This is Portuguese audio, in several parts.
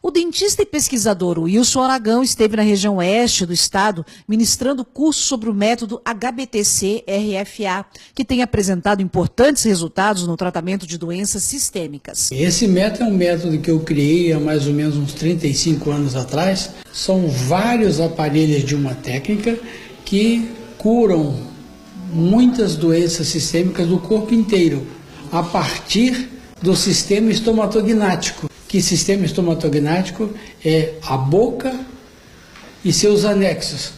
O dentista e pesquisador Wilson Aragão esteve na região oeste do estado ministrando curso sobre o método HBTC-RFA, que tem apresentado importantes resultados no tratamento de doenças sistêmicas. Esse método é um método que eu criei há mais ou menos uns 35 anos atrás. São vários aparelhos de uma técnica que curam muitas doenças sistêmicas do corpo inteiro, a partir do sistema estomatognático. Que sistema estomatognático é a boca e seus anexos.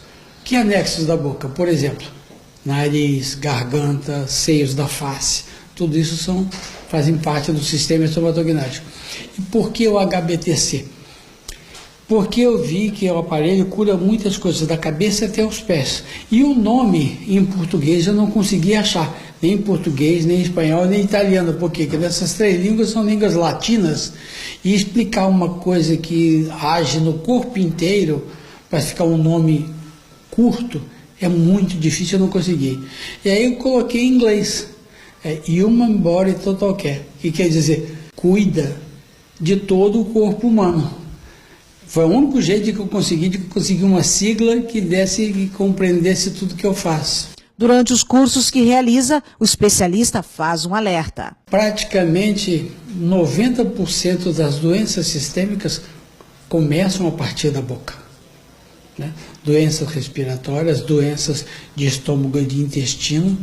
Que anexos da boca? Por exemplo, nariz, garganta, seios da face. Tudo isso fazem parte do sistema estomatognático. E por que o HBTC? Porque eu vi que o aparelho cura muitas coisas, da cabeça até os pés. E o nome em português eu não consegui achar, nem em português, nem em espanhol, nem em italiano. Por quê? Porque essas três línguas são línguas latinas. E explicar uma coisa que age no corpo inteiro, para ficar um nome curto, é muito difícil, eu não consegui. E aí eu coloquei em inglês, Human Body Total Care, que quer dizer, cuida de todo o corpo humano. Foi o único jeito de que eu consegui uma sigla que desse e compreendesse tudo que eu faço. Durante os cursos que realiza, o especialista faz um alerta. Praticamente 90% das doenças sistêmicas começam a partir da boca, né? Doenças respiratórias, doenças de estômago e de intestino,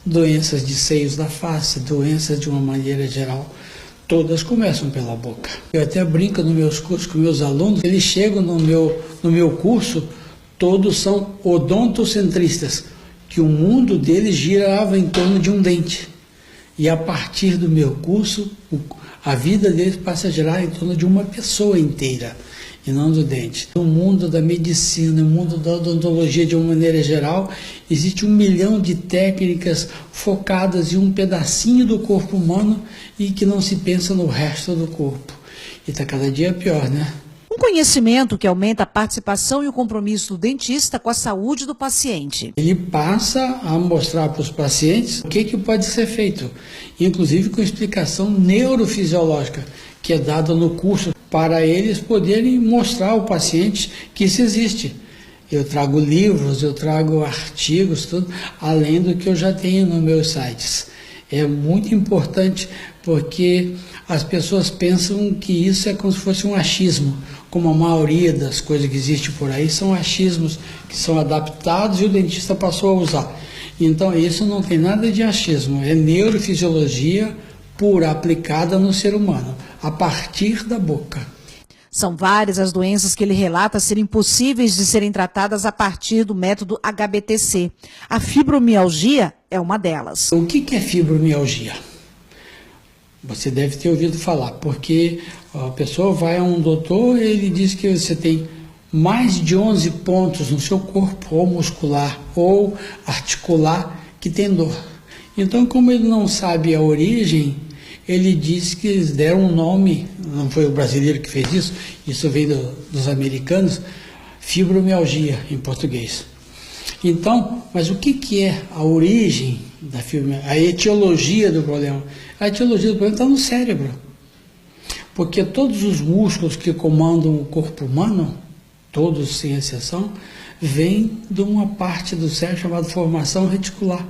doenças de seios da face, doenças de uma maneira geral. Todas começam pela boca. Eu até brinco nos meus cursos com meus alunos, eles chegam no meu curso, todos são odontocentristas, que o mundo deles girava em torno de um dente. E a partir do meu curso, a vida deles passa a girar em torno de uma pessoa inteira, e não do dente. No mundo da medicina, no mundo da odontologia de uma maneira geral, existe 1 milhão de técnicas focadas em um pedacinho do corpo humano e que não se pensa no resto do corpo. E está cada dia pior, né? Um conhecimento que aumenta a participação e o compromisso do dentista com a saúde do paciente. Ele passa a mostrar para os pacientes o que pode ser feito, inclusive com explicação neurofisiológica, que é dada no curso, para eles poderem mostrar ao paciente que isso existe. Eu trago livros, eu trago artigos, tudo, além do que eu já tenho nos meus sites. É muito importante porque as pessoas pensam que isso é como se fosse um achismo, como a maioria das coisas que existem por aí são achismos que são adaptados e o dentista passou a usar. Então isso não tem nada de achismo, é neurofisiologia pura aplicada no ser humano, a partir da boca. São várias as doenças que ele relata serem possíveis de serem tratadas a partir do método HBTC. A fibromialgia é uma delas. O que é fibromialgia? Você deve ter ouvido falar, porque a pessoa vai a um doutor e ele diz que você tem mais de 11 pontos no seu corpo, ou muscular ou articular, que tem dor. Então, como ele não sabe a origem, ele diz que eles deram um nome, não foi o brasileiro que fez isso veio dos americanos, fibromialgia em português. Então, mas o que é a origem da fibromialgia, a etiologia do problema? A etiologia do problema está no cérebro, porque todos os músculos que comandam o corpo humano, todos sem exceção, vêm de uma parte do cérebro chamada formação reticular.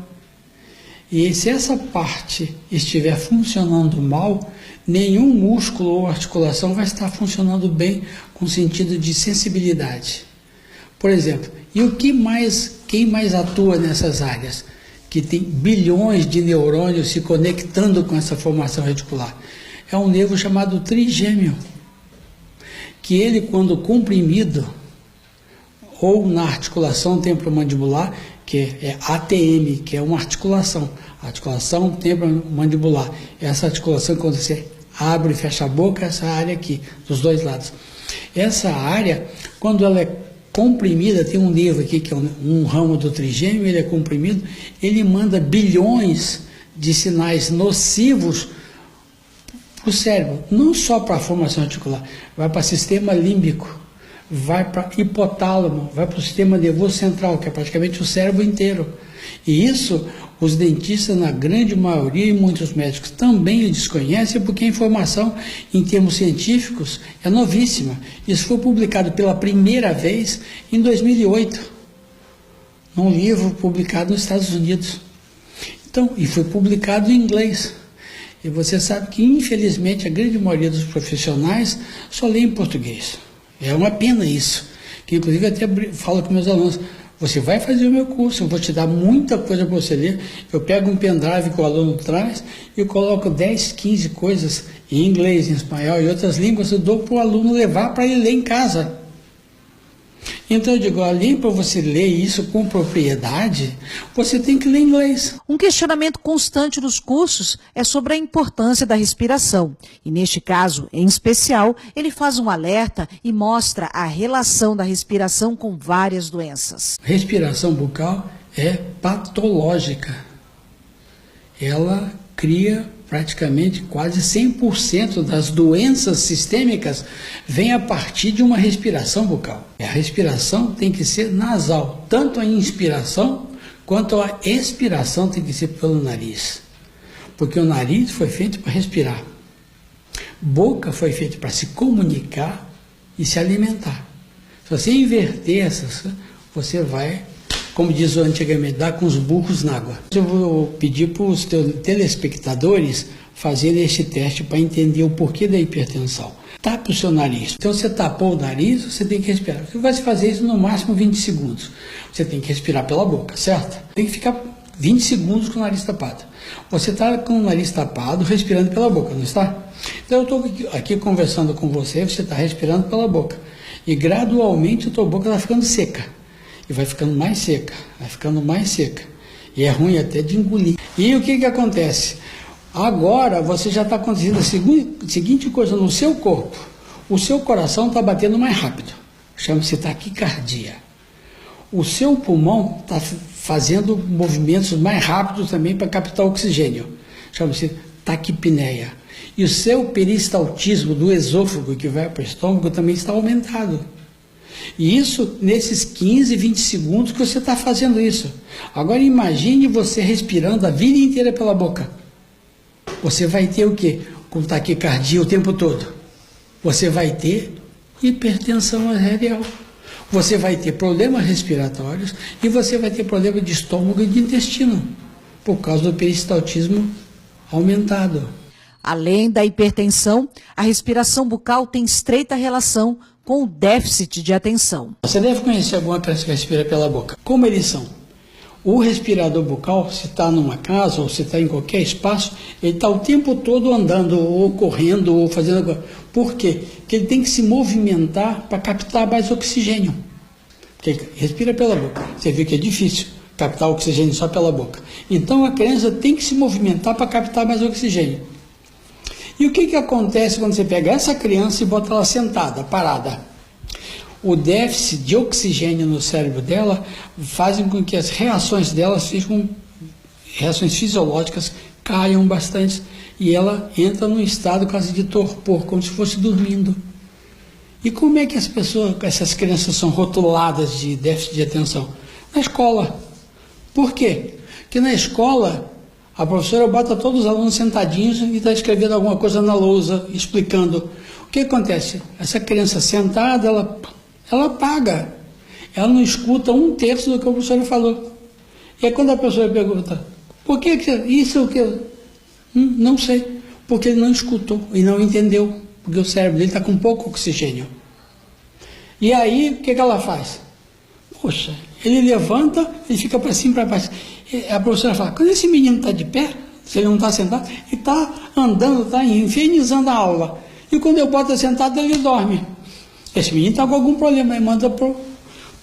E se essa parte estiver funcionando mal, nenhum músculo ou articulação vai estar funcionando bem com sentido de sensibilidade. Por exemplo, e quem mais atua nessas áreas? Que tem bilhões de neurônios se conectando com essa formação reticular. É um nervo chamado trigêmeo, que ele, quando comprimido, ou na articulação temporomandibular, que é ATM, que é uma articulação temporomandibular. Essa articulação, quando você abre e fecha a boca, essa área aqui, dos dois lados. Essa área, quando ela é comprimida, tem um nervo aqui que é um ramo do trigêmeo, ele é comprimido, ele manda bilhões de sinais nocivos para o cérebro, não só para a formação articular, vai para o sistema límbico, vai para hipotálamo, vai para o sistema nervoso central, que é praticamente o cérebro inteiro. E isso os dentistas, na grande maioria, e muitos médicos também desconhecem, porque a informação, em termos científicos, é novíssima. Isso foi publicado pela primeira vez em 2008, num livro publicado nos Estados Unidos. Então, e foi publicado em inglês. E você sabe que, infelizmente, a grande maioria dos profissionais só lê em português. É uma pena isso. Que, inclusive, até falo com meus alunos, você vai fazer o meu curso, eu vou te dar muita coisa para você ler. Eu pego um pendrive que o aluno traz e eu coloco 10, 15 coisas em inglês, em espanhol e outras línguas, eu dou para o aluno levar para ele ler em casa. Então eu digo, além para você ler isso com propriedade, você tem que ler inglês. Um questionamento constante nos cursos é sobre a importância da respiração. E neste caso, em especial, ele faz um alerta e mostra a relação da respiração com várias doenças. Respiração bucal é patológica. Ela cria praticamente quase 100% das doenças sistêmicas vem a partir de uma respiração bucal. A respiração tem que ser nasal, tanto a inspiração quanto a expiração tem que ser pelo nariz. Porque o nariz foi feito para respirar. Boca foi feita para se comunicar e se alimentar. Se você inverter essas, você vai, como diz antigamente, dar com os burros na água. Eu vou pedir para os telespectadores fazerem este teste para entender o porquê da hipertensão. Tape o seu nariz. Então, você tapou o nariz, você tem que respirar. Você vai fazer isso no máximo 20 segundos. Você tem que respirar pela boca, certo? Tem que ficar 20 segundos com o nariz tapado. Você está com o nariz tapado, respirando pela boca, não está? Então, eu estou aqui conversando com você, você está respirando pela boca. E gradualmente a tua boca está ficando seca. E vai ficando mais seca, vai ficando mais seca. E é ruim até de engolir. E o que acontece? Agora você já está acontecendo a seguinte coisa no seu corpo. O seu coração está batendo mais rápido. Chama-se taquicardia. O seu pulmão está fazendo movimentos mais rápidos também para captar oxigênio. Chama-se taquipneia. E o seu peristaltismo do esôfago que vai para o estômago também está aumentado. E isso nesses 15, 20 segundos que você está fazendo isso. Agora imagine você respirando a vida inteira pela boca. Você vai ter o quê? Com taquicardia o tempo todo. Você vai ter hipertensão arterial. Você vai ter problemas respiratórios e você vai ter problema de estômago e de intestino, por causa do peristaltismo aumentado. Além da hipertensão, a respiração bucal tem estreita relação com o déficit de atenção. Você deve conhecer alguma pessoa que respira pela boca. Como eles são? O respirador bucal, se está numa casa ou se está em qualquer espaço, ele está o tempo todo andando, ou correndo, ou fazendo coisa. Por quê? Porque ele tem que se movimentar para captar mais oxigênio. Porque ele respira pela boca. Você vê que é difícil captar oxigênio só pela boca. Então a criança tem que se movimentar para captar mais oxigênio. E o que acontece quando você pega essa criança e bota ela sentada, parada? O déficit de oxigênio no cérebro dela fazem com que as reações dela sejam reações fisiológicas, caiam bastante e ela entra num estado quase de torpor, como se fosse dormindo. E como é que essas crianças são rotuladas de déficit de atenção? Na escola. Por quê? Porque na escola a professora bota todos os alunos sentadinhos e está escrevendo alguma coisa na lousa, explicando. O que acontece? Essa criança sentada, ela apaga. Ela não escuta 1/3 do que a professora falou. E aí quando a professora pergunta, por que isso é o que? Não sei. Porque ele não escutou e não entendeu. Porque o cérebro dele está com pouco oxigênio. E aí, o que ela faz? Poxa, ele levanta e fica para cima e para baixo. E a professora fala, quando esse menino está de pé, se ele não está sentado, ele está andando, está infernizando a aula. E quando eu boto sentado, ele dorme. Esse menino está com algum problema, aí manda para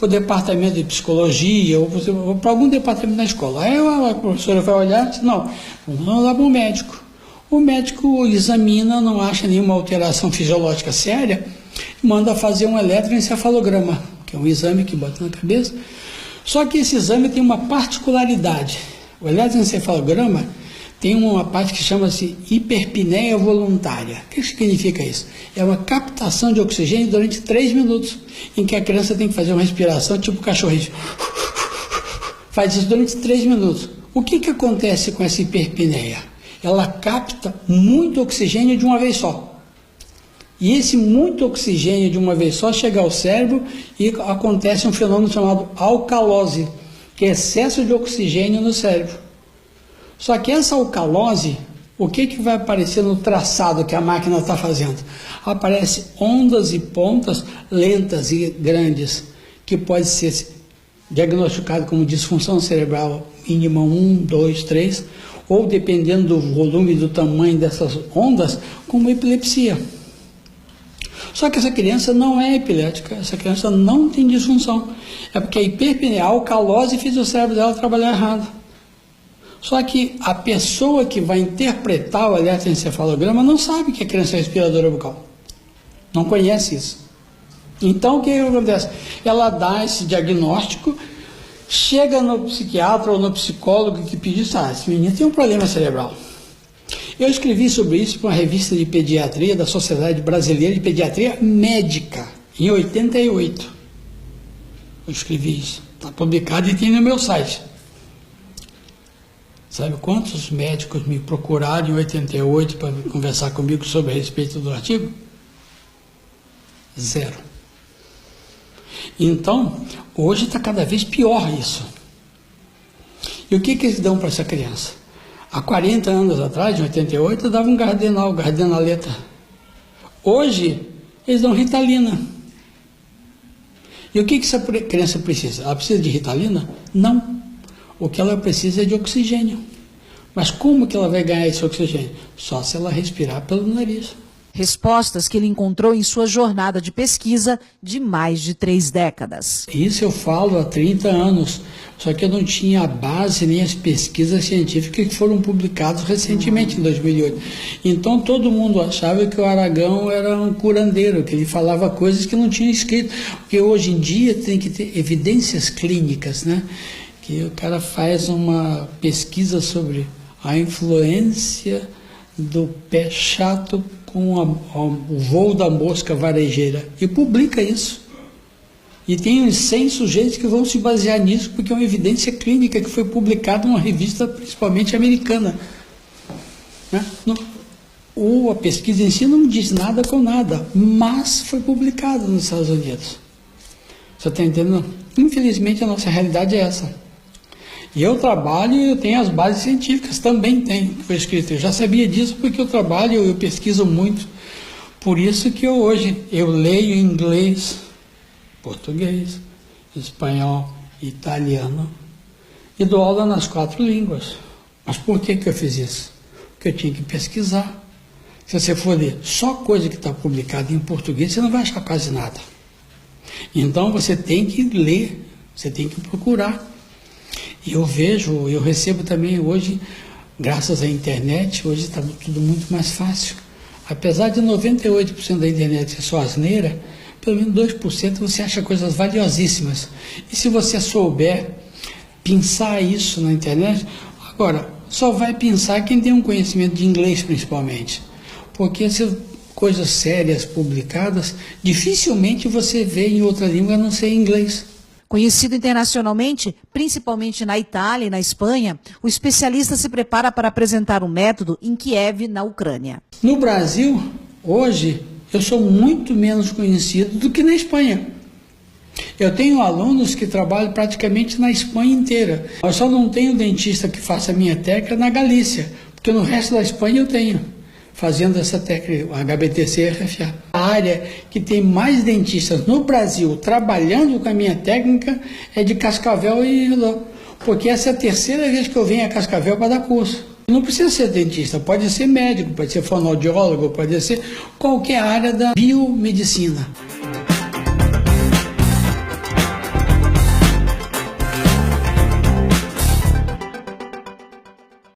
o departamento de psicologia ou para algum departamento na escola. Aí a professora vai olhar e diz, não, vamos mandar para o médico. O médico examina, não acha nenhuma alteração fisiológica séria, manda fazer um eletroencefalograma, que é um exame que bota na cabeça. Só que esse exame tem uma particularidade. O eletroencefalograma tem uma parte que chama-se hiperpneia voluntária. O que significa isso? É uma captação de oxigênio durante 3 minutos, em que a criança tem que fazer uma respiração tipo cachorrinho. Faz isso durante 3 minutos. O que acontece com essa hiperpneia? Ela capta muito oxigênio de uma vez só. E esse muito oxigênio de uma vez só chega ao cérebro e acontece um fenômeno chamado alcalose, que é excesso de oxigênio no cérebro. Só que essa alcalose, o que vai aparecer no traçado que a máquina está fazendo? Aparece ondas e pontas lentas e grandes, que pode ser diagnosticado como disfunção cerebral mínima 1, 2, 3, ou dependendo do volume e do tamanho dessas ondas, como epilepsia. Só que essa criança não é epilética, essa criança não tem disfunção. É porque a hiperpneia, a alcalose fez o cérebro dela trabalhar errado. Só que a pessoa que vai interpretar o eletroencefalograma não sabe que a criança é respiradora bucal. Não conhece isso. Então o que acontece? Ela dá esse diagnóstico, chega no psiquiatra ou no psicólogo que pediu, esse menino tem um problema cerebral. Eu escrevi sobre isso para uma revista de pediatria da Sociedade Brasileira de Pediatria Médica, em 88. Eu escrevi isso. Está publicado e tem no meu site. Sabe quantos médicos me procuraram em 88 para conversar comigo sobre a respeito do artigo? 0. Então, hoje está cada vez pior isso. E o que eles dão para essa criança? Há 40 anos atrás, em 88, davam gardenaleta. Hoje, eles dão Ritalina. E o que essa criança precisa? Ela precisa de Ritalina? Não. O que ela precisa é de oxigênio. Mas como que ela vai ganhar esse oxigênio? Só se ela respirar pelo nariz. Respostas que ele encontrou em sua jornada de pesquisa de mais de 3 décadas. Isso eu falo há 30 anos, só que eu não tinha a base nem as pesquisas científicas que foram publicadas recentemente, em 2008. Então todo mundo achava que o Aragão era um curandeiro, que ele falava coisas que não tinha escrito. Porque hoje em dia tem que ter evidências clínicas, né? Que o cara faz uma pesquisa sobre a influência do pé chato com o voo da mosca varejeira e publica isso. E tem uns 100 sujeitos que vão se basear nisso, porque é uma evidência clínica que foi publicada em uma revista principalmente americana. Né? A pesquisa em si não diz nada com nada, mas foi publicada nos Estados Unidos. Você está entendendo? Infelizmente a nossa realidade é essa. E eu trabalho e eu tenho as bases científicas, também tem, que foi escrito. Eu já sabia disso porque eu trabalho, eu pesquiso muito. Por isso que hoje eu leio inglês, português, espanhol, italiano e dou aula nas 4 línguas. Mas por que eu fiz isso? Porque eu tinha que pesquisar. Se você for ler só coisa que está publicada em português, você não vai achar quase nada. Então você tem que ler, você tem que procurar. E eu recebo também hoje, graças à internet, hoje está tudo muito mais fácil. Apesar de 98% da internet ser só asneira, pelo menos 2% você acha coisas valiosíssimas. E se você souber pensar isso na internet, agora, só vai pensar quem tem um conhecimento de inglês principalmente. Porque essas coisas sérias publicadas, dificilmente você vê em outra língua a não ser em inglês. Conhecido internacionalmente, principalmente na Itália e na Espanha, o especialista se prepara para apresentar o método em Kiev, na Ucrânia. No Brasil, hoje, eu sou muito menos conhecido do que na Espanha. Eu tenho alunos que trabalham praticamente na Espanha inteira. Eu só não tenho dentista que faça a minha técnica na Galícia, porque no resto da Espanha eu tenho, fazendo essa técnica, HBTC RFA. A área que tem mais dentistas no Brasil trabalhando com a minha técnica é de Cascavel e Iló, porque essa é a 3ª vez que eu venho a Cascavel para dar curso. Não precisa ser dentista, pode ser médico, pode ser fonoaudiólogo, pode ser qualquer área da biomedicina.